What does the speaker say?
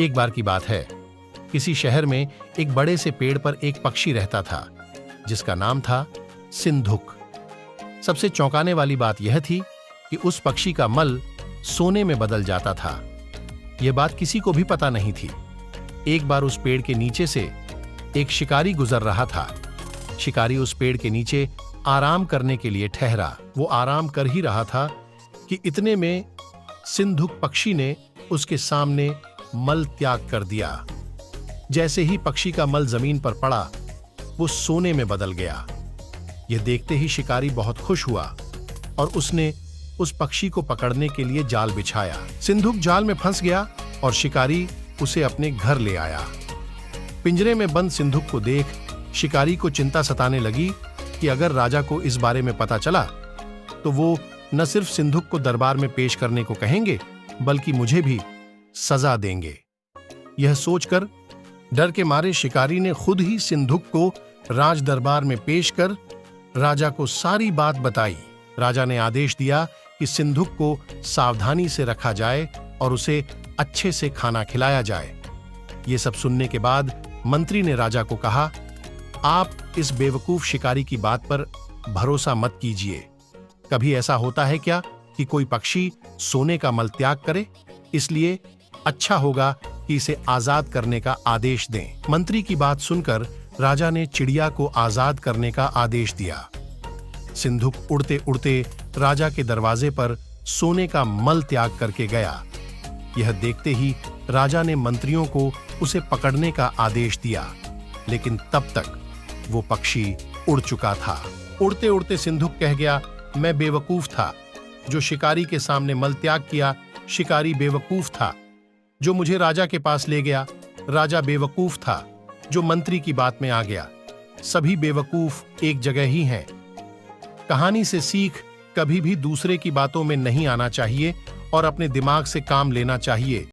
एक बार की बात है, किसी शहर में एक बड़े से पेड़ पर एक पक्षी रहता था जिसका नाम था सिंधुक। सबसे चौंकाने वाली बात यह थी कि उस पक्षी का मल सोने में बदल जाता था। यह बात किसी को भी पता नहीं थी। एक बार उस पेड़ के नीचे से एक शिकारी गुजर रहा था। शिकारी उस पेड़ के नीचे आराम करने के लिए ठहरा। वो आराम कर ही रहा था कि इतने में सिंधुक पक्षी ने उसके सामने मल त्याग कर दिया। जैसे ही पक्षी का मल जमीन पर पड़ा, वो सोने में बदल गया। यह देखते ही शिकारी बहुत खुश हुआ और उसने उस पक्षी को पकड़ने के लिए जाल बिछाया। सिंधुक जाल में फंस गया और शिकारी उसे अपने घर ले आया। पिंजरे में बंद सिंधुक को देख शिकारी को चिंता सताने लगी कि अगर राजा को इस बारे में पता चला तो वो न सिर्फ सिंधुक को दरबार में पेश करने को कहेंगे बल्कि मुझे भी सजा देंगे। यह सोचकर डर के मारे शिकारी ने खुद ही सिंधुक को राज दरबार में पेश कर राजा को सारी बात बताई। राजा ने आदेश दिया कि सिंधुक को सावधानी से रखा जाए और उसे अच्छे से खाना खिलाया जाए। ये सब सुनने के बाद मंत्री ने राजा को कहा, आप इस बेवकूफ शिकारी की बात पर भरोसा मत कीजिए। कभी ऐसा होता है क्या कि कोई पक्षी सोने का मल त्याग करे? इसलिए अच्छा होगा कि इसे आजाद करने का आदेश दें। मंत्री की बात सुनकर राजा ने चिड़िया को आजाद करने का आदेश दिया। सिंधुक उड़ते उड़ते राजा के दरवाजे पर सोने का मल त्याग करके गया। यह देखते ही राजा ने मंत्रियों को उसे पकड़ने का आदेश दिया, लेकिन तब तक वो पक्षी उड़ चुका था। उड़ते उड़ते सिंधुक कह गया, मैं बेवकूफ था जो शिकारी के सामने मल त्याग किया। शिकारी बेवकूफ था जो मुझे राजा के पास ले गया। राजा बेवकूफ था जो मंत्री की बात में आ गया। सभी बेवकूफ एक जगह ही हैं। कहानी से सीख कभी भी दूसरे की बातों में नहीं आना चाहिए और अपने दिमाग से काम लेना चाहिए।